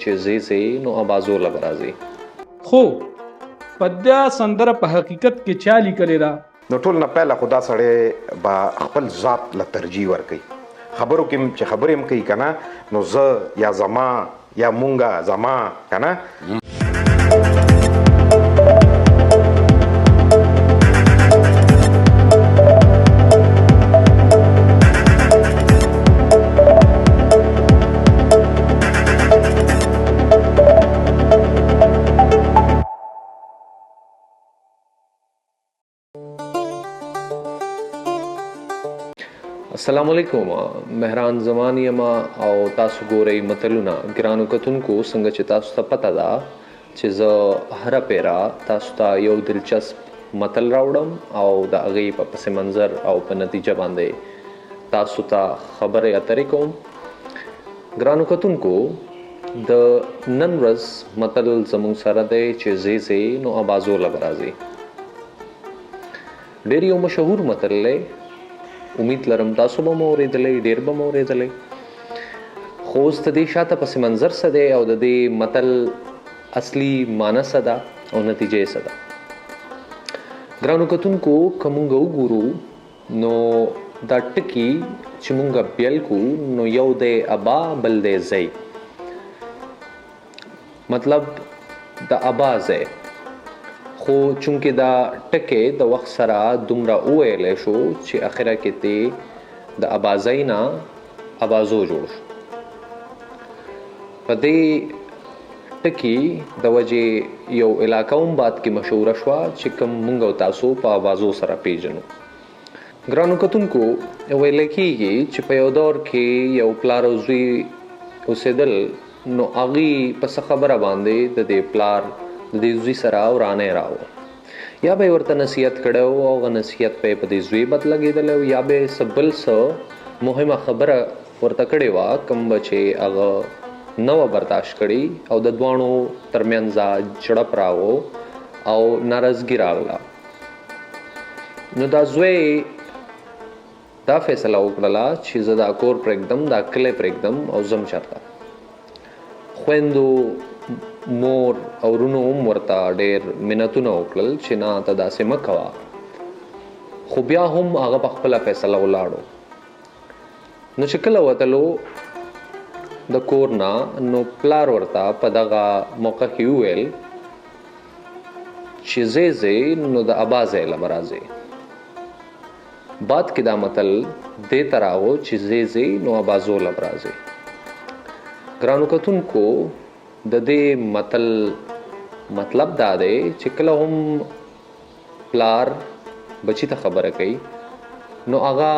چې زی زی نو ابازو لبرازي. خو پدیا سندره په حقیقت کې چا لیکلې ده؟ نو ټول نه پهله خو دا سړی به خپل ذات له ترجیح ورکوي. خبرو کې چې خبرې هم کوي که نه نو زه یا زما یا مونږه زما که نه. السلام علیکم، مهران زمان یم او تاسو ګورئ متلونه. ګرانو کتونکو، څنګه چې تاسو ته پته ده چې زه هره پیره تاسو ته یو دلچسپ متل راوړم او د هغې په پس منظر او په نتیجه باندې تاسو ته خبرې اترې کوم. ګرانو کتونکو، د نن ورځ متل زموږ سره دی چې زی زی نو ابازو لبرازي. ډېر یو مشهور متل دی. امید لرم تاسو به مو اورېدلی، ډېر به مو اورېدلی. خو اوس د دې شاته پس منظر څه دی او د دې متل اصلي معنی څه ده او نتیجې څه ده. ګرانو کتونکو، که موږ وګورو نو دا ټکي چې موږ بیل کو نو یو دی ابا بل دی زی. مطلب د ابا زی. خو چونکې دا ټکی د وخت سره دومره وویلی شو چې اخره کې تی د ابازۍ نه ابازو جوړ شو. په دې ټکي د وجې یو علاقه هم بعد کې مشهوره شوه چې کوم موږ او تاسو په ابازو سره پیژنو. ګرانو کتونکو، ویلی کېږي چې په یو دور کې یو پلار او زوی اوسېدل، نو هغې په څه خبره باندې د دې پلار د دې زوی سره ورانۍ راو. یا به یې ورته نصیحت کړی و او هغه نصیحت به یې په دې زوی بد لګېدلی و، یا به یې څه بل څه مهمه خبره ورته کړې وه کوم به چې هغه نه وه برداشت کړي او د دواړو ترمنځ جړپ راغو او ناراضګي راغله. نو دا زوی دا فیصله وکړله چې زه دا کور پرېږدم، دا کلی پرېږدم او ځم چېرته. خویندو، مور او ورونو هم ورته ډېر منتونه وکړل چې نه ته داسې مه کوه. خو بیا هم هغه په خپله فیصله ولاړو. نو چې کله وتلو د کور نه، نو پلار ورته په دغه موقع کې وویل چې زی زی نو د ابا زی له به راځې. بعد کې دا متل دې ته راغو چې زی زی نو ابازو له به راځې. ګرانو کتونکو، د دې متل مطلب دا دی چې کله هم پلار بچی ته خبره کوي نو هغه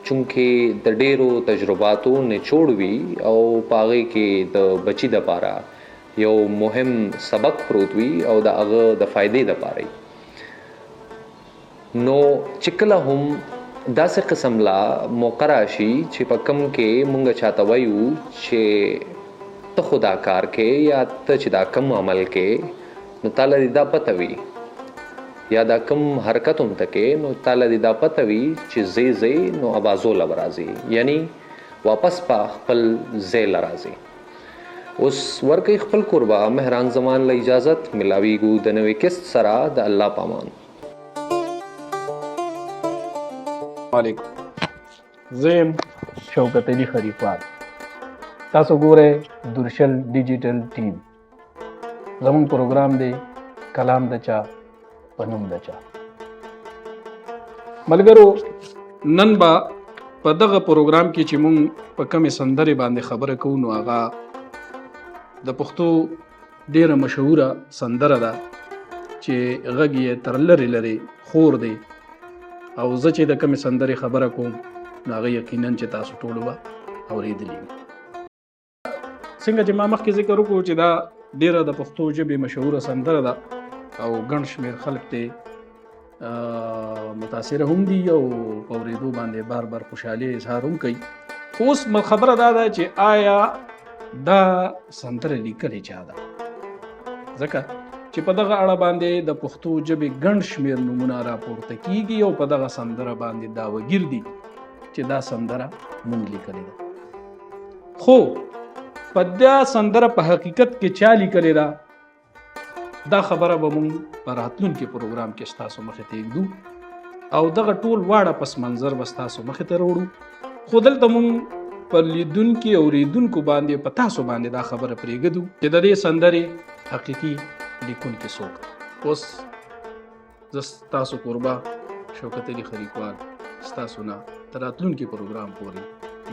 چونکې د ډېرو تجرباتو نچوړ وي او په هغې کې د بچي دپاره یو مهم سبق پروت وي او د هغه د فایدې دپاره. نو چې کله هم داسې قسم لا موقع راشي چې په کم کې مونږ چاته وایو چې ته خو دا کار کې یا ته چې دا کم عمل کې نو تاله دې دا پته وي یا دا کم حرکت هم ته کې نو تاله دې دا پته وي چې زی زی نو ابازو له به راځي، یعنی واپس په خپل زی له راځي. اوس ورکوي خپل کوربه مهران زمان له اجازت ملاویږو د نوې کست سره د الله پامان. علیکم، زم شوکت علي خلیفات. تاسو ګورئ درشل ډیجیټل ټیم. زموږ پروګرام دی کلام د چا په نوم د چا. ملګرو، نن به په دغه پروګرام کې چې مونږ په کمې سندرې باندې خبره کوو نو هغه د پښتو ډېره مشهوره سندره ده چې غږ یې تر لرې لرې خور دی او زه چې د کمې سندرې خبره کوم نو هغه یقینا چې تاسو ټولو به اورېدلي وي. څنګه چې ما مخکې ذکر وکړو چې دا ډېره د پښتو ژبې مشهوره سندره ده او ګڼ شمېر خلک ته متاثره هم دي او په اورېدو باندې بار بار خوشحالي اظهار هم کوي. خو اوس خبره دا ده چې آیا دا سندره لیکلې چا ده؟ ځکه چې په دغه اړه باندې د پښتو ژبې ګڼ شمېر نومونه راپورته کیږي او په دغه سندره باندې دعوهګیر دي چې دا سندره مونږ لیکلې ده. خو په دا سندره په حقیقت کې چا لیکلې ده دا خبره به مونږ په راتلونکي پروګرام کې ستاسو مخې ته ایږدو او دغه ټول واړه پس منظر به ستاسو مخې ته راوړو خو دلته مونږ په لیدونکي او اوریدونکو باندې په تاسو باندې دا خبره پرېږدو چې د دې سندرې حقیقي لیکونکي څوک دی. اوس زه ستاسو کوربه شوکت علي خریکوال ستاسو نه تر راتلونکي پروګرام پورې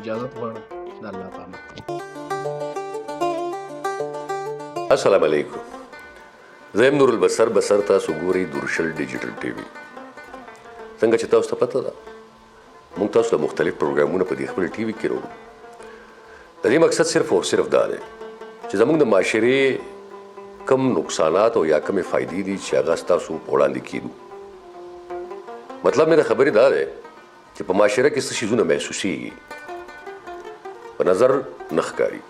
اجازت غواړم د الله په امان. السلام علیکم. زه یم نور البصر بصر تاسو ګورئ دورشل ډیجیټل ټي وي. څنګه چې تاسو ته پته ده موږ تاسو ته مختلف پروګرامونه په دې خپل ټي وي کې وړو. د دې مقصد صرف او صرف دا دی چې زموږ د معاشرې کم نقصانات او یا کمې فایدې دي چې هغه ستاسو په وړاندې کیږو. مطلب مې د خبرې دا دی چې په معاشره کې څه شیزونه محسوسیږي په نظر نه ښکاري.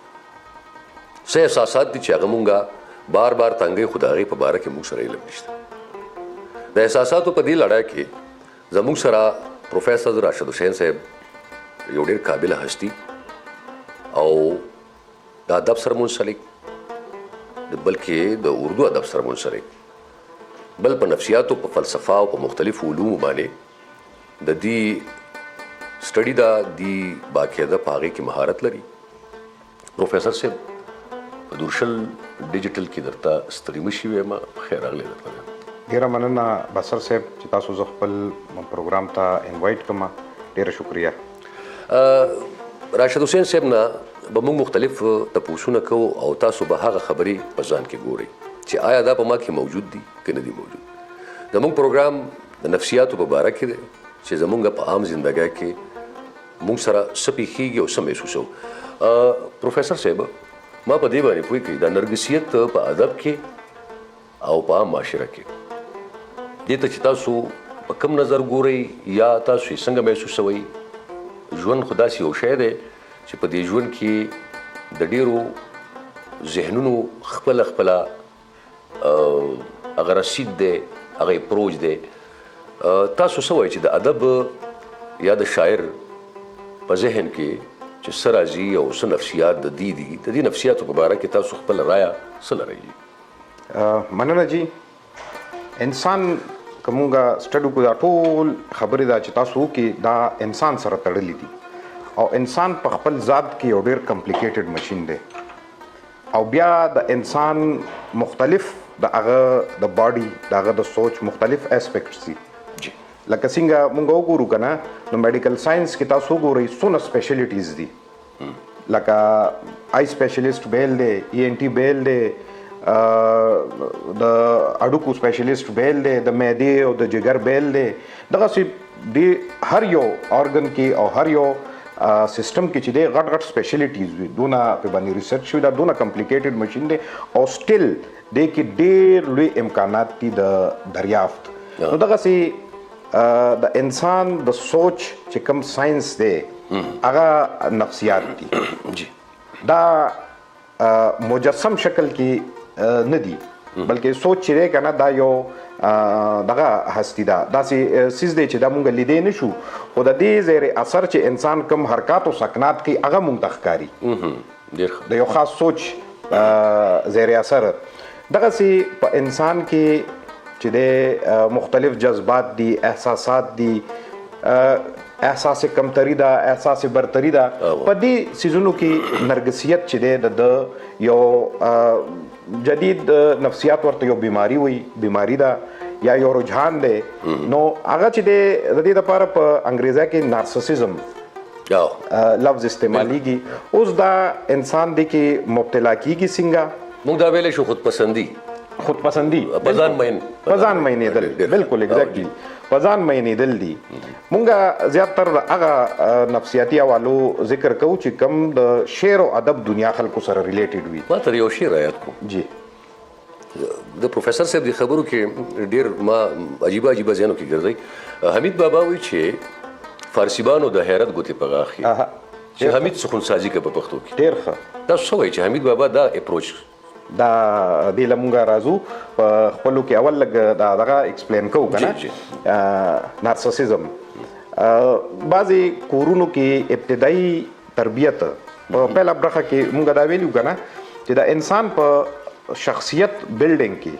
څه احساسات دي چې هغه مونږه بار بار تنګي خو د هغې په باره کې مونږ سره علم نشته. د احساساتو په دې لړۍ کې زموږ سره پروفیسر راشد حسین صاحب یو ډېر قابله هستي او د ادب سره منسلک بلکې د اردو ادب سره منسلک بل په نفسیاتو په فلسفه او په مختلفو علومو باندې د دې سټډي دا دی باقاعده په هغې کې مهارت لري. پروفیسر صاحب په دورشل ډیجیټل کې درته ستړي مشي وایم خیر راغلی درته وایم. ډېره مننه بصر صاحب چې تاسو زه خپل پروګرام ته انوایټ کړم. ډېره شکریه. راشد حسین صاحب نه به موږ مختلف تپوسونه کوو او تاسو به هغه خبرې په ځان کې ګورئ چې آیا دا په ما کې موجود دي که نه دي موجود. زموږ پروګرام د نفسیاتو په باره کې دی چې زموږ په عام زندګۍ کې موږ سره څه پیښیږي او څه محسوسوو. پروفیسر صاحب ما په دې باندې پوه کړي د نرګسیت په ادب کې او په عام معاشره کې دې ته چې تاسو په کوم نظر ګورئ یا تاسو یې څنګه محسوسوئ. ژوند خو داسې یو شی دی چې په دې ژوند کې د ډېرو ذهنونو خپله هغه رسید دی هغه اپروچ دی. تاسو څه وایئ چې د ادب یا د شاعر په ذهن کې چې څه راځي او څه نفسیات د دې دي د دې نفسیاتو په باره کې تاسو خپله رایه څه لرئ؟ مننه جی. انسان که مونږ سټډي کو دا ټول خبرې دا چې تاسو وکړي دا انسان سره تړلي دي او انسان په خپل ذات کې یو ډېر کمپلیکیټډ مشین دی او بیا د انسان مختلف د هغه د باډي د هغه د سوچ مختلف اسپیکټس دي. لکه څنګه مونږ وګورو که نه نو میډیکل ساینس کې تاسو وګورئ څونه سپیشلیټیز دي. لکه آی سپیشلیسټ بیل دی ENT بیل دی د اډوکو سپیشلیسټ بیل دی د معدې او د جګر بیل دی. دغسې د هر یو ارګن کې او هر یو سیستم کې چې دی غټ غټ سپیشلیټیز وي دونه په باندې ریسرچ شوي دا دونه کمپلیکیټډ مشین دی او سټل دی کې ډېر لوی امکانات دي د دریافت. نو دغسې د انسان د سوچ چې کوم ساينس دی هغه نفسیات دي. دا مجسم شکل کې نه دي بلکې سوچ چې دی که نه دا یو دغه هستی ده داسې څیز دی چې دا مونږ لیدی نه شو خو د دې زیر اثر چې انسان کم حرکات او سکنات کوي هغه مونږ ته ښکاري د یو خاص سوچ زیر اثر. دغسې په انسان کې چې د مختلف جذبات دي احساسات دي احساس کمتری ده احساس برتری ده په دې څیزونو کې نرګسیت چې دی د یو جدید نفسیات ورته یو بیماری ده یا یو رجحان دی. نو هغه چې دی د دې لپاره په انګریزي کې نارسسیزم لفظ استعمالیږي. اوس دا انسان دی کې مبتلا کیږي څنګه موږ دا ویلی شو خودپسندي په ځان مینېدل بالکل ایگزیکټلی په ځان مینېدل دي. مونږ زیاتر هغه نفسیاتي حوالو ذکر کوو چې کوم د شعر او ادب دنیا خلکو سره ریلیټډ وي. ما ته یو شعر یاد کو جی د پروفیسر صاحب د خبرو کې ډېر ما عجیبه ذهنو کې ګرځي. حمید بابا وایي چې فارسیبانو د حیرت ګوتې په غاښ چې حمید سخنسازي کوي په پښتو کې. ډېر ښه. تاسو څه وایئ چې حمید بابا دا اپروچ دا دې له مونږه راځو په خپلو کې اول لږ دا دغه ایکسپلین کوو که نه نارسسیزم. بعضې کورونو کې ابتدایي تربیت په پهلا برخه کې مونږ دا ویلو کنه چې د انسان په شخصیت بلډینګ کې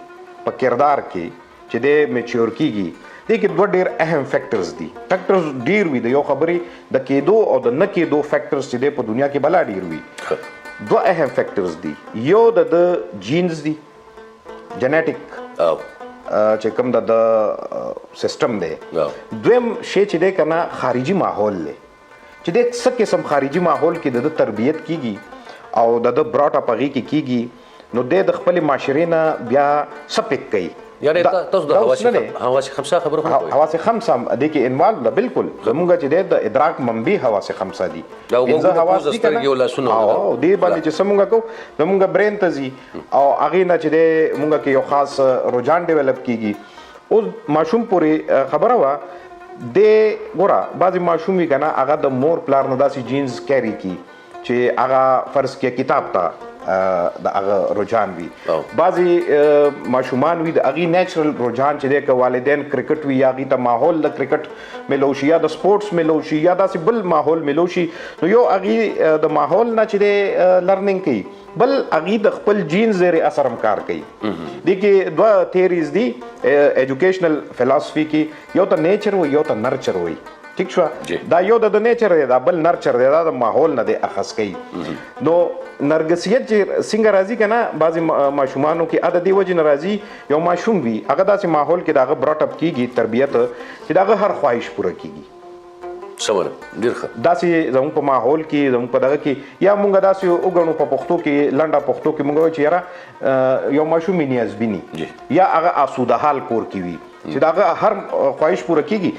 په کردار کې چې د میچور کیږي دې کې دوه ډېر اهم فیکټرز دي. فیکټرز ډېر وي د یو خبرې د کېدو او د نه کېدو فیکټرز چې په دنیا کې بلا ډېر وي. دوه اهم فیکټرز دي. یو د جینز دي جنیټیک چې کوم د سیستم دی. دویم شی چې دی کنه خارجي ماحول دی چې د څه قسم خارجي ماحول کې د تربیت کیږي او د براټ اپ هغې کې کیږي نو د خپل معاشرې نه بیا سپک کوي. یعنی تاسو د حواس خمسه خبره کوئ. حواس خمسه د کې انوالو ده بالکل زمونږ چې د ادراک منبع حواس خمسه دي. دا وګورئ حواس دي کنه یو لاسونه او دې باندې چې سمونږ کو زمونږ برین ته ځي او هغې نه چې د مونږ کې یو خاص رجحان ډیولپ کیږي. اوس ماشوم پورې خبره وه د ګوره بعضې ماشوم وي که نه هغه د مور پلار نه داسې جینز کیری کي چې هغه فرض کړه کتاب ته د هغه رجحان وي. بعضې ماشومان وي د هغې نیچرل رجحان چې دی که والدین کرکټ وي یا هغې ته ماحول د کرکټ میلو شي یا د سپورټس میلو شي یا داسې بل ماحول میلو شي نو یو هغې د ماحول نه چې دی لرننګ کوي بل هغې د خپل جین زیر اثر هم کار کوي. دې کې دوه تھیریز دي ایجوکیشنل فلسفي کې یو ته نیچر وي یو ته نرچر وي. ٹھیک شو دا یو د نیچر دی دا بل نرچر دی دا د ماحول نه دی اخذ کوي. نو نرګسیت چې څنګه راځي که نه بعضې ماشومانو کې اده دې وجې نه راځي یو ماشوم وي هغه داسې ماحول کې د هغه براټ اپ کېږي تربیت چې د هغه هر خواهش پوره کېږي. سمه ډېر ښه. داسې زموږ په ماحول کې زموږ په دغه کې یا مونږ داسې وګڼو په پښتو کې لنډه پښتو کې مونږ وایو چې یاره یو ماشوم یې نیازبیني یا هغه آسوده حال کور کې وي چې د هغه هر خواهش پوره کېږي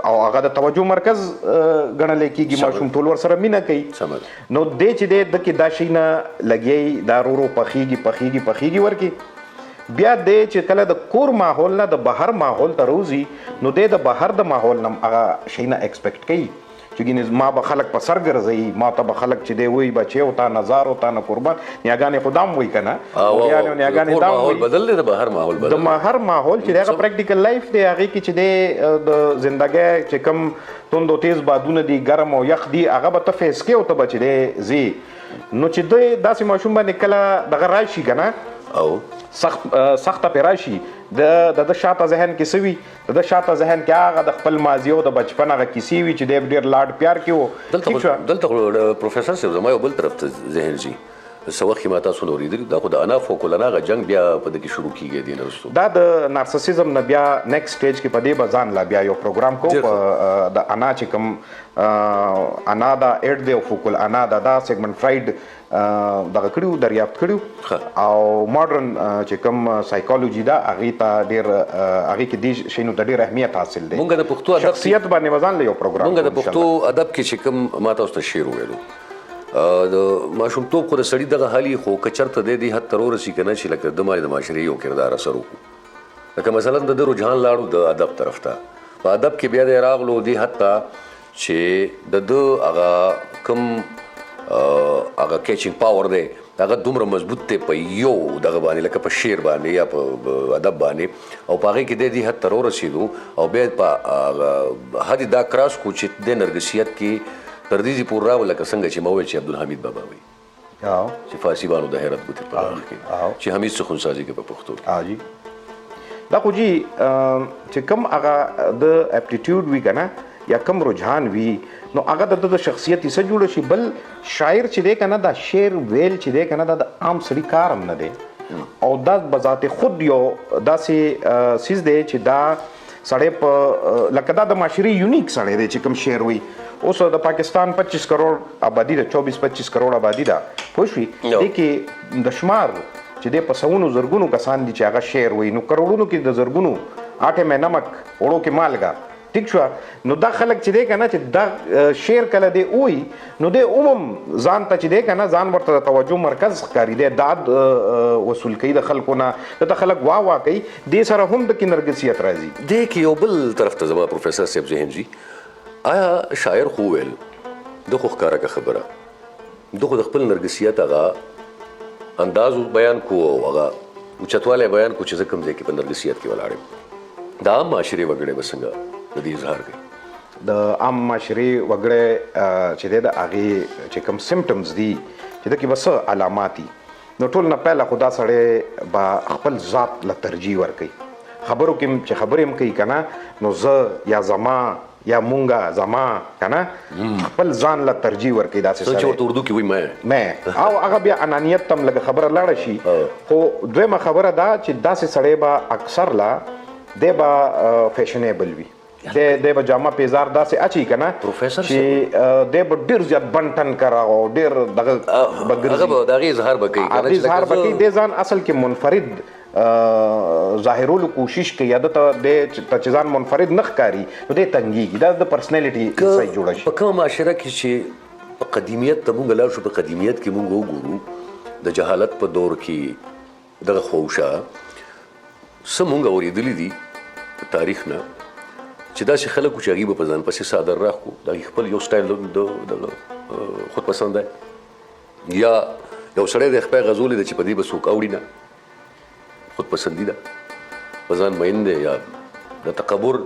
او هغه د توجه مرکز ګڼلی کېږي ماشوم ټول ورسره مینه کوي. نو دی چې دی د کې دا شی نه لګیایي دا ورو پخېږي ورکې بیا دی چې کله د کور ماحول نه د بهر ماحول ته روزي نو دی د بهر د ماحول نه هغه شی نه ایکسپیکټ کوي چې ګینې ما به خلک په سر ګرځوي ما ته به خلک چې دی وایي بچی او تا نظار او تا نه قربان نیاګانې خو دام وایي که نه نیاګانې دام وایي بدل دی د بهر ماحول بدل د بهر ماحول چې دی هغه پریکټیکل لایف دی هغې کې چې دی د زندګۍ چې کوم توند او تیز بادونه دي ګرم او یخ دي هغه به ته فیس کې او ته به چې دی ځي نو چې دوی داسې ماشوم باندې کله دغه راشي که نه او سخته پې راشي د شاته ذهن کې څه وي د شاته ذهن کې هغه د خپل ماضي او د بچپن هغه کیسې وي چې دی ډېر لاډ پیار کې و. دلته پروفیسر صاحب زما یو بل طرف ته ذهن ځي څه وخت کې ما تاسو نه اورېدلي دا خو د انا فوق العنا جنګ بیا په دې کې شروع کېږي دې نه وروستو دا د نارسسیزم نه بیا نیکسټ سټیج کې په دې به ځان لا بیا یو پروګرام کوو د انا چې کوم انا دا ایډ دی او فوق العنا دا سیګمنټ فرایډ دغه کړیو دریافت کړیو او ماډرن چې کوم سایکالوجي دا هغې ته ډېر هغې کې دې شیانو ته ډېر اهمیت حاصل دی. مونږ د پښتو ادب شخصیت باندې به ځان له یو پروګرام مونږ د پښتو ادب کې چې کوم ما تاسو ته شعر وویلو د ماشومتوب خو د سړي دغه حالي خو که چېرته دی دې حد ته ورسي که نه چې لکه د د معاشرې یو کردار اثر وکړو لکه مثلا د ده رجحان لاړو د ادب طرف ته په ادب کې بیا دی راغلو دې حد ته چې د ده هغه کوم هغه کیچینګ پاور دی هغه دومره مضبوط دی په یو دغه باندې لکه په شعر باندې یا په ادب باندې او په هغې کې دی حد ته ورسېدو او بیا په حد دا کراس کړو چې د نرګسیت کې تر دې پورې راو لکه څنګه چې ما وویل چې عبدالحمید بابا وایي چې فارسي بانو د حیرت ګوتې په راغل کې چې حمید سخنسازي کې په پښتو کې دا خو جی چې کوم هغه د اپټیټیوډ وي که نه یا کم رجحان وي نو هغه د شخصیت څه جوړ شي. بل شاعر چې دی که نه دا شعر ویل چې دی که نه دا د عام سړي کار هم نه دی او دا بذات خود یو داسې څیز دی چې دا سړی په لکه دا د معاشرې یونیک سړی دی چې کوم شعر وي. اوس د پاکستان 25 کروڑ آبادي ده 24-25 کروڑ آبادي ده پوه شوې دې کې د شمار چې دی په سوونو زرګونو کسان دي چې هغه شعر وایي نو کروڑونو کې د زرګونو آټې میں نمک وړو کې مالګه ټیک شو نو دا خلک چې دی که نه چې دا شعر کله دی وایي نو دی ځان ته چې دی که نه ځان ورته د توجه مرکز ښکاري دی داد وصول کوي د خلکو نه دته خلک وا کوي دې سره هم د کې نرګسیت راځي. دې کې یو بل طرف ته زما پروفیسر صاحب ذهن جي آیا شاعر خو ویل د خو ښکاره که خبره د خو د خپل نرګسیت هغه انداز بیان کو او هغه اوچتوالی بیان کو چې زه کوم ځای کې په نرګسیت کې ولاړ یم دا عام معاشرې وګړی به څنګه د دې اظهار کوي د عام معاشري وګړي چې د هغې چې کوم سمټمز دي چې د کې به څه علامات دي نو ټول نه پیله خو دا سړی به خپل ذات له ترجیح ورکوي خبرو کې چې خبرې هم کوي که نه نو زه یا زما یا مونږه زما که نه خپل ځان له ترجیح ورکوي داسې چې سړی ورته اردو کې وایي مې او هغه بیا انانیت تم لږه خبره لاړه شي خو دویمه خبره دا چې داسې سړی به اکثر لا دی به فیشنیبل وي دی به جامه پیزار داسې اچي که نه پروفیسر چې دی به ډېر زیات بنټن کره او ډېر دغه به ګرځي هغه به د هغې اظهار به کوي هغې اظهار به کوي دی ځان اصل کې منفرد ظاهرولو کوشش کوي یا د چې ځان منفرد نه ښکاري نو دی تنګېږي دا د پرسنالټي ځای جوړه شي په کومه معاشره کې چې په قدیمیت ته مونږ لاړ شو په قدیمیت کې مونږ وګورو د جهالت په دور کې دغه خوشه څه مونږ اورېدلي دي په تاریخ نه چې داسې خلک وو چې هغوی به په ځان پسې څادر راښکو د هغوی خپل یو سټایل د خود پسند دی یا یو سړی د خپای غزولې ده چې په دې به څوک اوړي نه خود پسندي ده په ځان مین دی یا د تکبر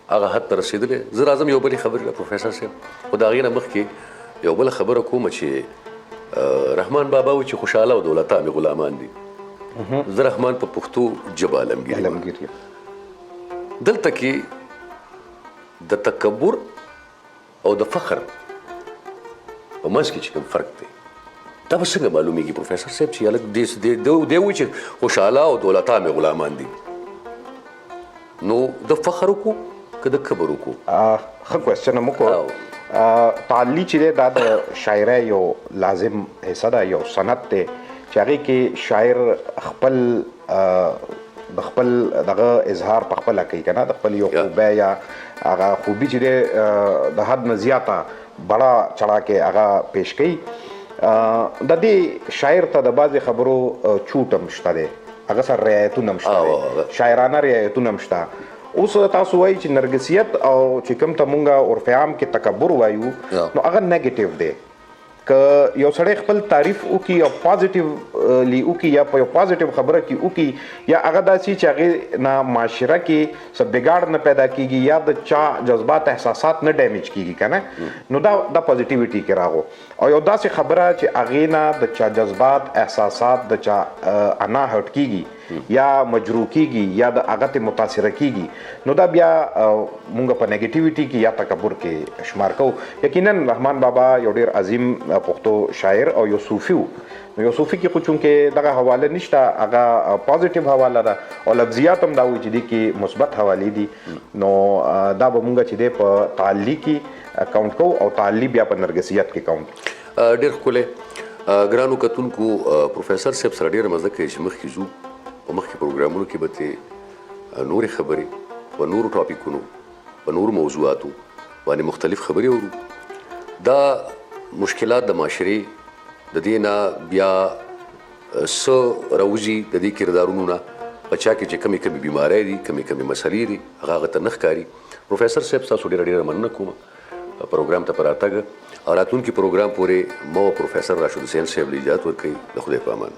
هغه حد ته رسېدلی زه راځم یو بلې خبرې ده پروفیسر صاحب خو د هغې نه مخکې یو بله خبره کومه چې رحمان بابا وایي چې خوشحاله او دولتا مې غلامان دي زه رحمان په پښتو ژبه عالمګیر یم دلته کې د تکبر او د فخر په منځ کې چې کوم فرق دی دا به څنګه معلومیږي پروفیسر صاحب چې هلک دی وایي چې خوشحاله او دولتا مې غلامان دي نو د فخر وکړو که د کبر وکړو ښه کوېسچن هم وکړو تعالی چې دی دا د شاعرۍ یو لازم حصه ده یو صنعت دی چې هغې کې شاعر خپل د خپل دغه اظهار په خپله کوي که نه د خپل یو خوبی یا هغه خوبي چې دی د حد نه زیاته بړه چړه کې هغه پیش کوي د دې شاعر ته د بعضې خبرو چوټ هم شته دی هغه سره رعایتونه هم شته دی شاعرانه رعایتونه هم شته اوس تاسو وایي چې نرګسیت او چې کوم ته مونږ عرف عام کې تکبر وایو نو هغه نیګیټیو دی که یو سړی خپل تعریف وکړي او پازیټیولی وکړي یا په یو پازیټیو خبره کې وکړي یا هغه داسې چې هغې نه معاشره کې څه بګاړ نه پیدا کېږي یا د چا جذبات احساسات نه ډیمیج کېږي که نه نو دا پازیټیویټي کې راغو او یو داسې خبره چې هغې نه د چا جذبات احساسات د چا انا هټ کېږي یا مجروح کېږي یا د هغه ته متاثره کېږي نو دا بیا مونږ په نیګیټیویټي کې یا تکبر کې شمار کوو یقینا رحمان بابا یو ډېر عظیم پښتو شاعر او یو صوفي و نو یو صوفي کې خو چونکې دغه حواله نشته هغه پازیټیو حواله ده او لفظیات هم دا وایي چې دې کې مثبت حوالې دي نو دا به مونږ چې دی په تعلی کې کاونټ کوو او تعلی بیا په نرګسیت کې کاونټ ډېر ښکلی ګرانو کتونکو پروفیسر صاحب سره ډېره مزه کوي چې مخکې ځو په مخکې پروګرامونو کې به ترې نورې خبرې په نورو ټاپکونو په نورو موضوعاتو باندې مختلف خبرې اورو دا مشکلات د معاشرې د دې نه بیا څه راوځي د دې کردارونو نه په چا کې چې کمې کمې بیماری دي کمې کمې مسلې دي هغه هغه ته نه ښکاري پروفیسر صاحب ستاسو ډېره مننه کوم پروګرام ته په راتګ او راتلونکي پروګرام پورې مو پروفیسر راشد حسین صاحب له اجازت ورکوي د خدای په امان